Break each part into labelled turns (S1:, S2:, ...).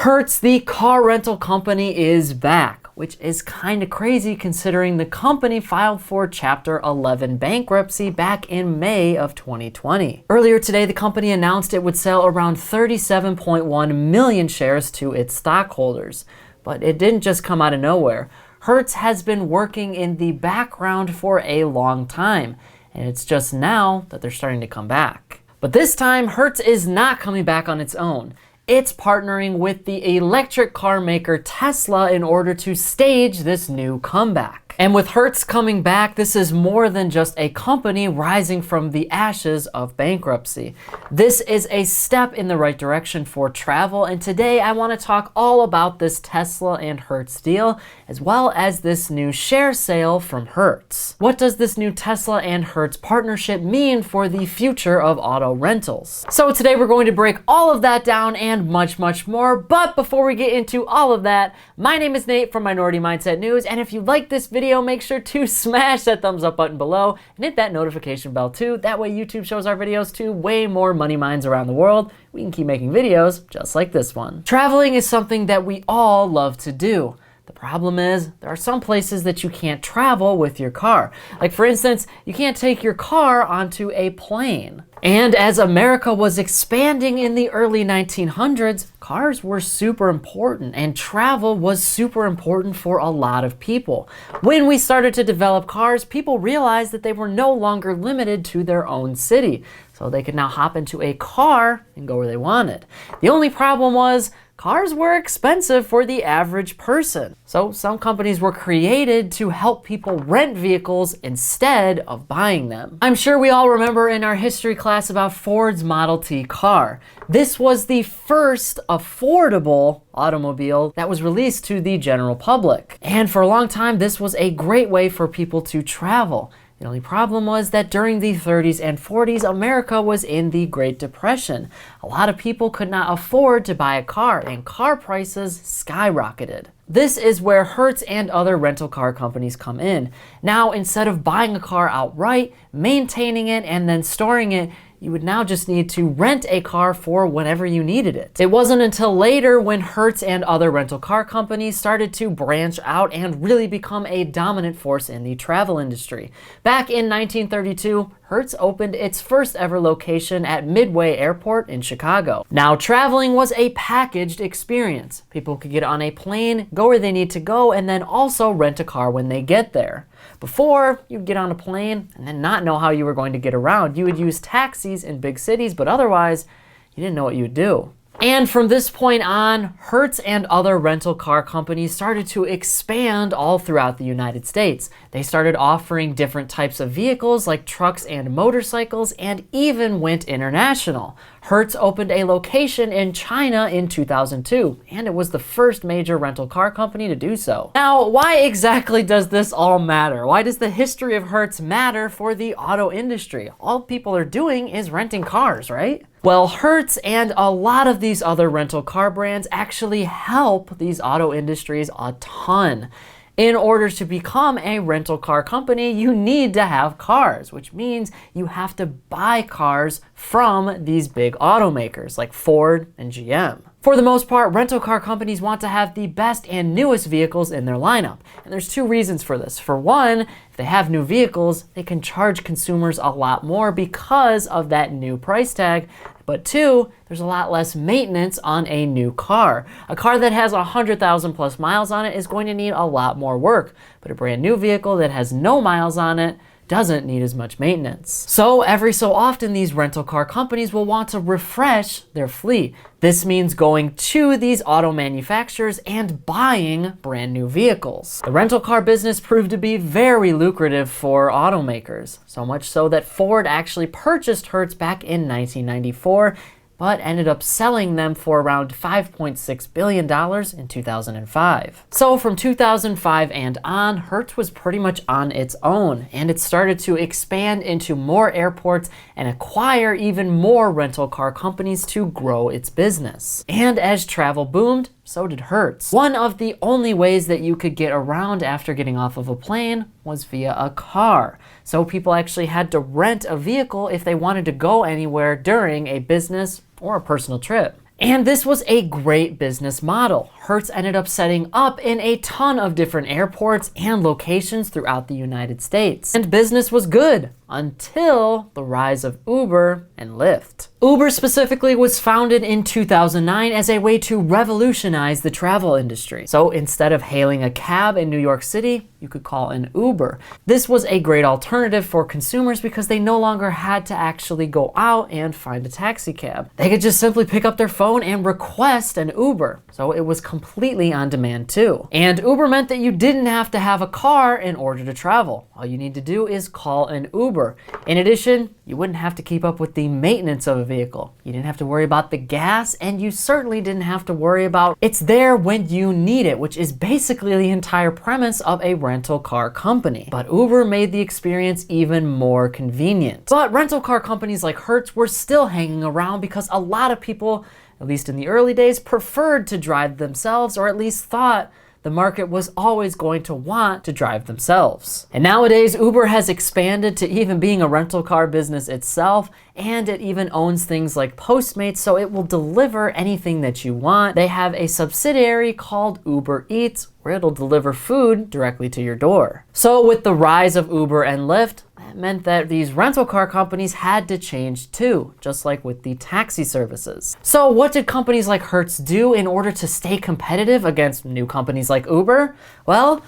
S1: Hertz, the car rental company, is back, which is kind of crazy considering the company filed for Chapter 11 bankruptcy back in May of 2020. Earlier today, the company announced it would sell around 37.1 million shares to its stockholders. But it didn't just come out of nowhere. Hertz has been working in the background for a long time, and it's just now that they're starting to come back. But this time, Hertz is not coming back on its own. It's partnering with the electric car maker Tesla in order to stage this new comeback. And with Hertz coming back, this is more than just a company rising from the ashes of bankruptcy. This is a step in the right direction for travel, and today I want to talk all about this Tesla and Hertz deal, as well as this new share sale from Hertz. What does this new Tesla and Hertz partnership mean for the future of auto rentals? So today we're going to break all of that down and much, much more. But before we get into all of that, my name is Nate from Minority Mindset News, and if you like this video, make sure to smash that thumbs up button below and hit that notification bell too. That way YouTube shows our videos to way more money minds around the world. We can keep making videos just like this one. Traveling is something that we all love to do. The problem is there are some places that you can't travel with your car. Like for instance, you can't take your car onto a plane. And as America was expanding in the early 1900s, cars were super important and travel was super important for a lot of people. When we started to develop cars, people realized that they were no longer limited to their own city. So they could now hop into a car and go where they wanted. The only problem was cars were expensive for the average person. So some companies were created to help people rent vehicles instead of buying them. I'm sure we all remember in our history class about Ford's Model T car. This was the first affordable automobile that was released to the general public. And for a long time, this was a great way for people to travel. The only problem was that during the 30s and 40s, America was in the Great Depression. A lot of people could not afford to buy a car, and car prices skyrocketed. This is where Hertz and other rental car companies come in. Now, instead of buying a car outright, maintaining it, and then storing it, you would now just need to rent a car for whenever you needed it. It wasn't until later when Hertz and other rental car companies started to branch out and really become a dominant force in the travel industry. Back in 1932, Hertz opened its first ever location at Midway Airport in Chicago. Now, traveling was a packaged experience. People could get on a plane, go where they need to go, and then also rent a car when they get there. Before, you'd get on a plane and then not know how you were going to get around. You would use taxis in big cities, but otherwise, you didn't know what you would do. And from this point on, Hertz and other rental car companies started to expand all throughout the United States. They started offering different types of vehicles like trucks and motorcycles, and even went international. Hertz opened a location in China in 2002, and it was the first major rental car company to do so. Now, why exactly does this all matter? Why does the history of Hertz matter for the auto industry? All people are doing is renting cars, right? Well, Hertz and a lot of these other rental car brands actually help these auto industries a ton. In order to become a rental car company, you need to have cars, which means you have to buy cars from these big automakers like Ford and GM. For the most part, rental car companies want to have the best and newest vehicles in their lineup. And there's two reasons for this. For one, if they have new vehicles, they can charge consumers a lot more because of that new price tag. But two, there's a lot less maintenance on a new car. A car that has 100,000 plus miles on it is going to need a lot more work. But a brand new vehicle that has no miles on it doesn't need as much maintenance. So every so often, these rental car companies will want to refresh their fleet. This means going to these auto manufacturers and buying brand new vehicles. The rental car business proved to be very lucrative for automakers, so much so that Ford actually purchased Hertz back in 1994, but ended up selling them for around $5.6 billion in 2005. So from 2005 and on, Hertz was pretty much on its own, and it started to expand into more airports and acquire even more rental car companies to grow its business. And as travel boomed, so did Hertz. One of the only ways that you could get around after getting off of a plane was via a car. So people actually had to rent a vehicle if they wanted to go anywhere during a business or a personal trip. And this was a great business model. Hertz ended up setting up in a ton of different airports and locations throughout the United States. And business was good until the rise of Uber and Lyft. Uber specifically was founded in 2009 as a way to revolutionize the travel industry. So instead of hailing a cab in New York City, you could call an Uber. This was a great alternative for consumers because they no longer had to actually go out and find a taxi cab. They could just simply pick up their phone and request an Uber. So it was completely on demand too. And Uber meant that you didn't have to have a car in order to travel. All you need to do is call an Uber. In addition, you wouldn't have to keep up with the maintenance of a vehicle. You didn't have to worry about the gas, and you certainly didn't have to worry about it's there when you need it, which is basically the entire premise of a rental car company. But Uber made the experience even more convenient. But rental car companies like Hertz were still hanging around because a lot of people, at least in the early days, preferred to drive themselves, or at least thought the market was always going to want to drive themselves. And nowadays, Uber has expanded to even being a rental car business itself, and it even owns things like Postmates, so it will deliver anything that you want. They have a subsidiary called Uber Eats, where it'll deliver food directly to your door. So with the rise of Uber and Lyft, that meant that these rental car companies had to change too, just like with the taxi services. So what did companies like Hertz do in order to stay competitive against new companies like Uber? Well,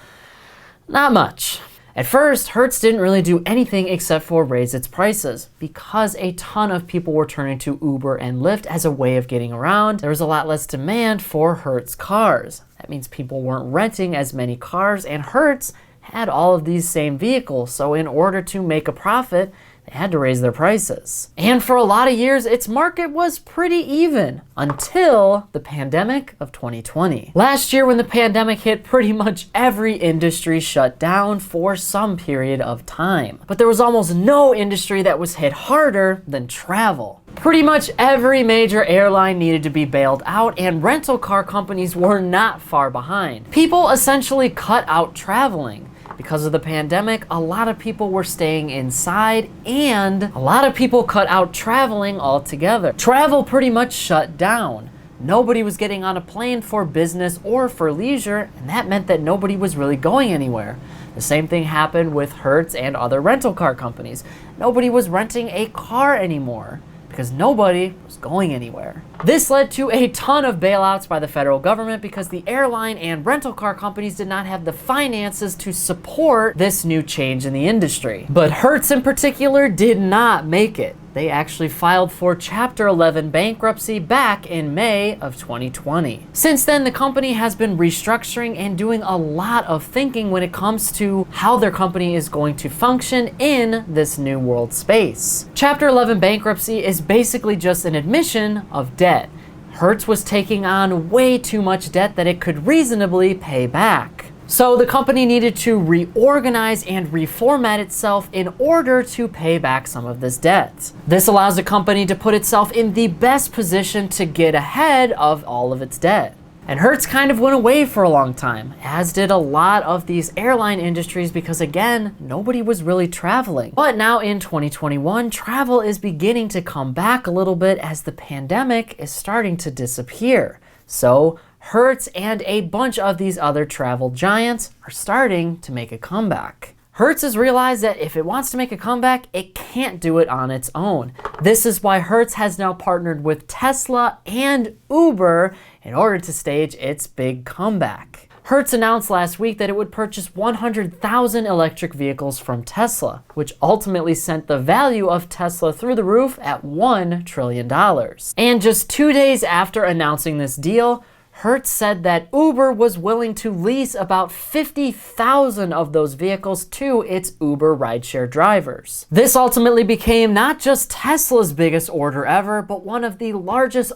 S1: not much. At first, Hertz didn't really do anything except for raise its prices because a ton of people were turning to Uber and Lyft as a way of getting around. There was a lot less demand for Hertz cars. That means people weren't renting as many cars, and Hertz had all of these same vehicles. So in order to make a profit, they had to raise their prices. And for a lot of years, its market was pretty even until the pandemic of 2020. Last year, when the pandemic hit, pretty much every industry shut down for some period of time. But there was almost no industry that was hit harder than travel. Pretty much every major airline needed to be bailed out, and rental car companies were not far behind. People essentially cut out traveling. Because of the pandemic, a lot of people were staying inside, and a lot of people cut out traveling altogether. Travel pretty much shut down. Nobody was getting on a plane for business or for leisure, and that meant that nobody was really going anywhere. The same thing happened with Hertz and other rental car companies. Nobody was renting a car anymore because nobody was going anywhere. This led to a ton of bailouts by the federal government because the airline and rental car companies did not have the finances to support this new change in the industry. But Hertz in particular did not make it. They actually filed for Chapter 11 bankruptcy back in May of 2020. Since then, the company has been restructuring and doing a lot of thinking when it comes to how their company is going to function in this new world space. Chapter 11 bankruptcy is basically just an admission of debt. Hertz was taking on way too much debt that it could reasonably pay back. So the company needed to reorganize and reformat itself in order to pay back some of this debt. This allows the company to put itself in the best position to get ahead of all of its debt. And Hertz kind of went away for a long time, as did a lot of these airline industries because, again, nobody was really traveling. But now in 2021, travel is beginning to come back a little bit as the pandemic is starting to disappear. So Hertz and a bunch of these other travel giants are starting to make a comeback. Hertz has realized that if it wants to make a comeback, it can't do it on its own. This is why Hertz has now partnered with Tesla and Uber in order to stage its big comeback. Hertz announced last week that it would purchase 100,000 electric vehicles from Tesla, which ultimately sent the value of Tesla through the roof at $1 trillion. And just 2 days after announcing this deal, Hertz said that Uber was willing to lease about 50,000 of those vehicles to its Uber rideshare drivers. This ultimately became not just Tesla's biggest order ever, but one of the largest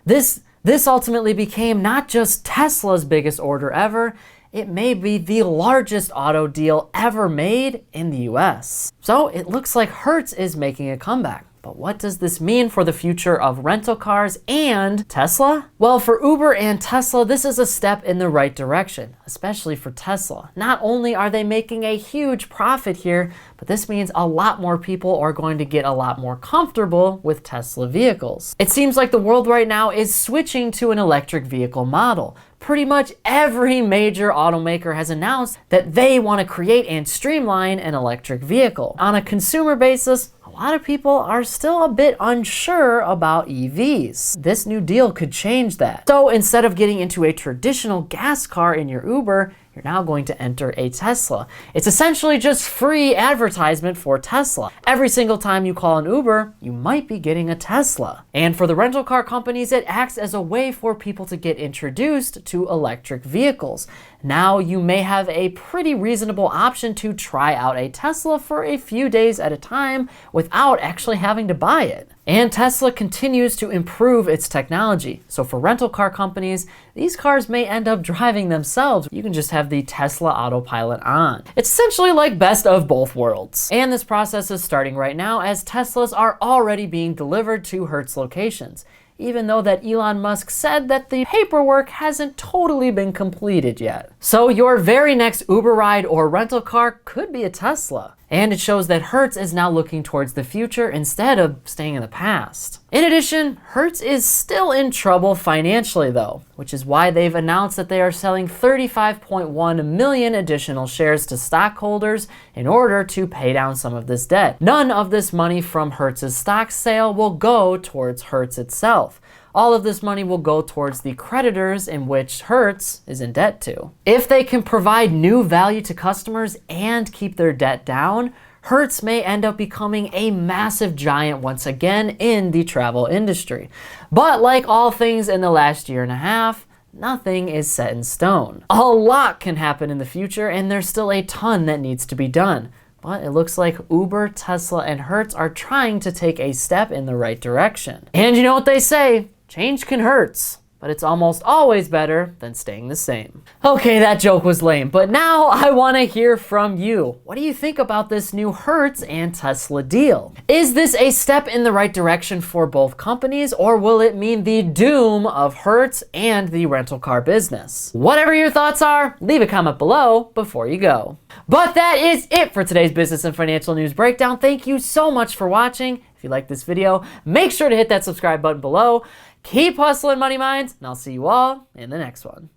S1: This ultimately became not just Tesla's biggest order ever, it may be the largest auto deal ever made in the US. So it looks like Hertz is making a comeback. But what does this mean for the future of rental cars and Tesla? Well, for Uber and Tesla, this is a step in the right direction, especially for Tesla. Not only are they making a huge profit here, but this means a lot more people are going to get a lot more comfortable with Tesla vehicles. It seems like the world right now is switching to an electric vehicle model. Pretty much every major automaker has announced that they want to create and streamline an electric vehicle. On a consumer basis, a lot of people are still a bit unsure about EVs. This new deal could change that. So instead of getting into a traditional gas car in your Uber, you're now going to enter a Tesla. It's essentially just free advertisement for Tesla. Every single time you call an Uber, you might be getting a Tesla. And for the rental car companies, it acts as a way for people to get introduced to electric vehicles. Now you may have a pretty reasonable option to try out a Tesla for a few days at a time without actually having to buy it. And Tesla continues to improve its technology. So for rental car companies, these cars may end up driving themselves. You can just have the Tesla autopilot on. It's essentially like best of both worlds. And this process is starting right now as Teslas are already being delivered to Hertz locations, even though that Elon Musk said that the paperwork hasn't totally been completed yet. So your very next Uber ride or rental car could be a Tesla. And it shows that Hertz is now looking towards the future instead of staying in the past. In addition, Hertz is still in trouble financially though, which is why they've announced that they are selling 35.1 million additional shares to stockholders in order to pay down some of this debt. None of this money from Hertz's stock sale will go towards Hertz itself. All of this money will go towards the creditors in which Hertz is in debt to. If they can provide new value to customers and keep their debt down, Hertz may end up becoming a massive giant once again in the travel industry. But like all things in the last year and a half, nothing is set in stone. A lot can happen in the future, and there's still a ton that needs to be done. But it looks like Uber, Tesla, and Hertz are trying to take a step in the right direction. And you know what they say? Change can hurt, but it's almost always better than staying the same. Okay, that joke was lame, but now I want to hear from you. What do you think about this new Hertz and Tesla deal? Is this a step in the right direction for both companies, or will it mean the doom of Hertz and the rental car business? Whatever your thoughts are, leave a comment below before you go. But that is it for today's business and financial news breakdown. Thank you so much for watching. If you like this video, make sure to hit that subscribe button below. Keep hustling, money minds, and I'll see you all in the next one.